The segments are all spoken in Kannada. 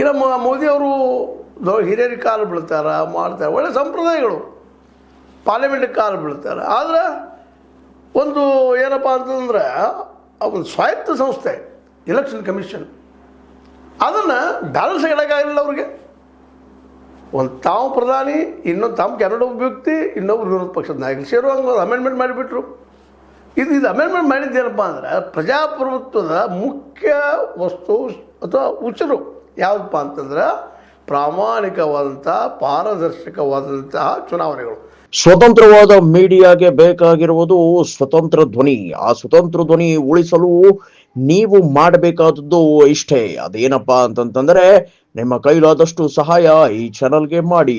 ಈಗ ಮೋದಿಯವರು ಹಿರಿಯರಿಗೆ ಕಾಲು ಬೀಳ್ತಾರೆ, ಮಾಡ್ತಾರೆ, ಒಳ್ಳೆ ಸಂಪ್ರದಾಯಗಳು, ಪಾರ್ಲಿಮೆಂಟಿಗೆ ಕಾಲು ಬೀಳ್ತಾರೆ. ಆದರೆ ಒಂದು ಏನಪ್ಪ ಅಂತಂದ್ರೆ ಒಂದು ಸ್ವಾಯತ್ತ ಸಂಸ್ಥೆ ಎಲೆಕ್ಷನ್ ಕಮಿಷನ್ ಅದನ್ನು ಬ್ಯಾಲೆನ್ಸ್ ಇಡೋಕ್ಕಾಗಲಿಲ್ಲ ಅವ್ರಿಗೆ. ಒಂದು ತಾವು ಪ್ರಧಾನಿ, ಇನ್ನೊಂದು ತಾವು ಕೆನಡಾ ವ್ಯಕ್ತಿ, ಇನ್ನೊಬ್ರು ವಿರೋಧ ಪಕ್ಷದ ನಾಯಕರು ಸೇರುವಂಗೆ ಒಂದು ಅಮೆಂಡ್ಮೆಂಟ್ ಮಾಡಿಬಿಟ್ರು. ಇದು ಅಮೆಂಡ್ಮೆಂಟ್ ಮಾಡಿದ್ದೇನಪ್ಪ ಅಂದ್ರೆ ಪ್ರಜಾಪ್ರಭುತ್ವದ ಮುಖ್ಯ ವಸ್ತು ಅಥವಾ ಉಸಿರು ಯಾವುದಪ್ಪ ಅಂತಂದ್ರೆ ಪ್ರಾಮಾಣಿಕವಾದಂಥ ಪಾರದರ್ಶಕವಾದಂತಹ ಚುನಾವಣೆಗಳು. ಸ್ವತಂತ್ರವಾದ ಮೀಡಿಯಾಗೆ ಬೇಕಾಗಿರುವುದು ಸ್ವತಂತ್ರ ಧ್ವನಿ. ಆ ಸ್ವತಂತ್ರ ಧ್ವನಿ ಉಳಿಸಲು ನೀವು ಮಾಡಬೇಕಾದದ್ದು ಇಷ್ಟೇ. ಅದೇನಪ್ಪಾ ಅಂತಂತಂದ್ರೆ ನಿಮ್ಮ ಕೈಲಾದಷ್ಟು ಸಹಾಯ ಈ ಚಾನಲ್ಗೆ ಮಾಡಿ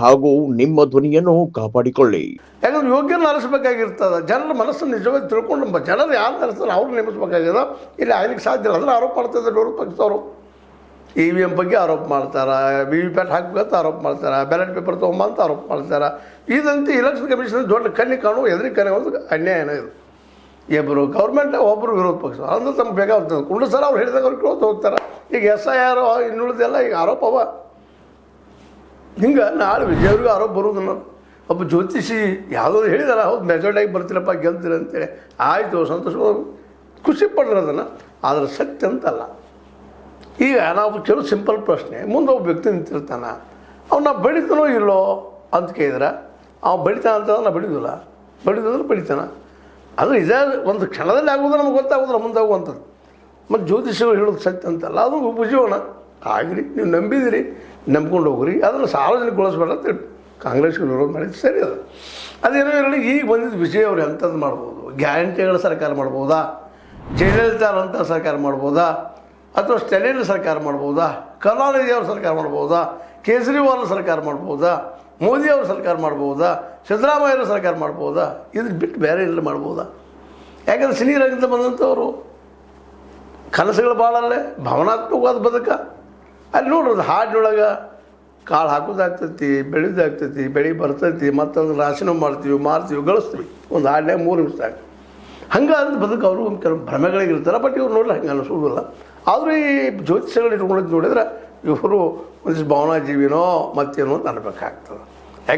ಹಾಗೂ ನಿಮ್ಮ ಧ್ವನಿಯನ್ನು ಕಾಪಾಡಿಕೊಳ್ಳಿ. ಯಾಕಂದ್ರೆ ಯೋಗ್ಯನ ಅನಿಸ್ಬೇಕಾಗಿರ್ತದೆ. ಜನರ ಮನಸ್ಸನ್ನು ನಿಜವಾಗಿ ತಿಳ್ಕೊಂಡು ಜನರು ಯಾರು ಅನಿಸ್ತಾರೆ ಅವ್ರು ನೇಮಿಸ್ಬೇಕಾಗಿದೆ. ಇಲ್ಲಿ ಆಗ್ಲಿಕ್ಕೆ ಸಾಧ್ಯ ಇಲ್ಲ. ಅದನ್ನು ಆರೋಪ ಮಾಡ್ತಿದ್ದಾರೆ ವಿರೋಧ ಪಕ್ಷದವರು. EVM ಬಗ್ಗೆ ಆರೋಪ ಮಾಡ್ತಾರೆ, VVPAT ಹಾಕಬೇಕಂತ ಆರೋಪ ಮಾಡ್ತಾರೆ, ಬ್ಯಾಲೆಟ್ ಪೇಪರ್ ತೊಗೊಂಬ ಅಂತ ಆರೋಪ ಮಾಡ್ತಾರೆ. ಇದಂತೂ ಎಲೆಕ್ಷನ್ ಕಮಿಷನ್ ದೊಡ್ಡ ಕಣ್ಣಿಗೆ ಕಾಣುವ ಎದುರಿಗೆ ಕಾಣುವುದು ಅನ್ಯಾಯನ ಇದು. ಇಬ್ಬರು ಗೌರ್ಮೆಂಟ್, ಒಬ್ಬರು ವಿರೋಧ ಪಕ್ಷ ಅಂದ್ರೆ ತಮ್ಗೆ ಬೇಕಾಗ್ತದೆ. ಕುಂಡು ಸರ್ ಅವ್ರು ಹೇಳಿದಾಗ ಅವ್ರು ಕೇಳ್ತಾ ಹೋಗ್ತಾರೆ. ಈಗ SIR ಇನ್ನುಳಿದೆಲ್ಲ ಈಗ ಆರೋಪ ಅವ. ಹಿಂಗೆ ನಾಳೆ ವಿಜಯವ್ರಿಗೂ ಆರೋಪ ಬರುವುದನ್ನು ಒಬ್ಬ ಜ್ಯೋತಿಷಿ ಯಾವುದೋ ಹೇಳಿದಾರ, ಹೌದು ಮೆಜಾರಿಟಿಯಾಗಿ ಬರ್ತೀರಪ್ಪ ಗೆಲ್ತೀರ ಅಂತೇಳಿ. ಆಯಿತು, ಸಂತೋಷ, ಖುಷಿ ಪಡ್ರಿ ಅದನ್ನು. ಆದರೆ ಸತ್ಯ ಅಂತಲ್ಲ. ಈಗ ನಾವು ಕೆಲವು ಸಿಂಪಲ್ ಪ್ರಶ್ನೆ, ಮುಂದೆ ಒಬ್ಬ ವ್ಯಕ್ತಿ ನಿಂತಿರ್ತಾನೆ, ಅವ್ನು ಬೆಳಿತಾನೋ ಇಲ್ಲೋ ಅಂತ ಕೇಳಿದ್ರೆ ಅವ್ನು ಬೆಳಿತಾನ ಅಂತ ನಾವು ಬೆಳೆದಿಲ್ಲ, ಬೆಳೆದಿದ್ರೆ ಬೆಳಿತಾನ. ಅದು ಇದೇ ಒಂದು ಕ್ಷಣದಲ್ಲಿ ಆಗೋದು ನಮ್ಗೆ ಗೊತ್ತಾಗೋದಿಲ್ಲ ಮುಂದೆ ಆಗುವಂಥದ್ದು. ಮತ್ತು ಜ್ಯೋತಿಷಿಗಳು ಹೇಳೋದು ಸತ್ಯ ಅಂತಲ್ಲ, ಅದು ಭುಜೀವನ ಆಗಲಿ. ನೀವು ನಂಬಿದಿರಿ, ನಂಬ್ಕೊಂಡು ಹೋಗ್ರಿ. ಅದನ್ನು ಸಾರ್ವಜನಿಕಗೊಳಿಸ್ಬೇಡ ಅಂತ ಕಾಂಗ್ರೆಸ್ಗೆ ವಿರೋಧ ಮಾಡಿದ್ದು ಸರಿ. ಅದೇನೋ ಇರಲಿ. ಈಗ ಬಂದಿದ್ದು ವಿಜಯ್ ಅವ್ರು ಎಂಥದ್ದು ಮಾಡ್ಬೋದು? ಗ್ಯಾರಂಟಿಗಳ ಸರ್ಕಾರ ಮಾಡ್ಬೋದಾ? ಜಯಲಲಿತಾ ಅಂತ ಸರ್ಕಾರ ಮಾಡ್ಬೋದಾ? ಅಥವಾ ಸ್ಟೆಲಿನ್ ಸರ್ಕಾರ ಮಾಡ್ಬೋದಾ? ಕರುಣಾನಿಧಿ ಅವ್ರ ಸರ್ಕಾರ ಮಾಡ್ಬೋದಾ? ಕೇಜ್ರಿವಾಲ್ ಸರ್ಕಾರ ಮಾಡ್ಬೋದಾ? ಮೋದಿ ಅವ್ರ ಸರ್ಕಾರ ಮಾಡ್ಬೋದಾ? ಸಿದ್ದರಾಮಯ್ಯವ್ರ ಸರ್ಕಾರ ಮಾಡ್ಬೋದಾ? ಇದನ್ನು ಬಿಟ್ಟು ಬೇರೆ ಎಲ್ಲ ಮಾಡ್ಬೋದಾ? ಯಾಕಂದ್ರೆ ಸಿನಿ ರಂಗದಿಂದ ಬಂದಂಥವ್ರು ಕನಸುಗಳು ಭಾಳಲ್ಲೇ ಭಾವನಾತ್ಮಕವಾದ ಬದುಕ. ಅಲ್ಲಿ ನೋಡ್ರಿ, ಹಾಡಿನೊಳಗೆ ಕಾಳು ಹಾಕೋದಾಗ್ತೈತಿ, ಬೆಳೆಯೋದಾಗ್ತೈತಿ, ಬೆಳೆ ಬರ್ತೈತಿ, ಮತ್ತೊಂದು ರಾಶಿನೂ ಮಾಡ್ತೀವಿ, ಮಾರ್ತೀವಿ, ಗಳಿಸ್ತೀವಿ ಒಂದು ಹಾಡಿನಾಗ 3 ನಿಮಿಷದಾಗ. ಹಂಗೆ ಅಂತ ಬದುಕು ಅವರು ಕೆಲವು ಭ್ರಮೆಗಳಿಗಿರ್ತಾರೆ. ಬಟ್ ಇವ್ರು ನೋಡಲಿ ಹಂಗೆ ಅನಿಸೋದಿಲ್ಲ. ಆದರೂ ಈ ಜ್ಯೋತಿಷಗಳು ಇಟ್ಕೊಂಡಿದ್ದು ನೋಡಿದ್ರೆ ಇವರು ಒಂದಿಷ್ಟು ಭಾವನಾ ಜೀವಿನೋ ಮತ್ತೇನೋ ಅಂತ ಅನ್ಬೇಕಾಗ್ತದೆ.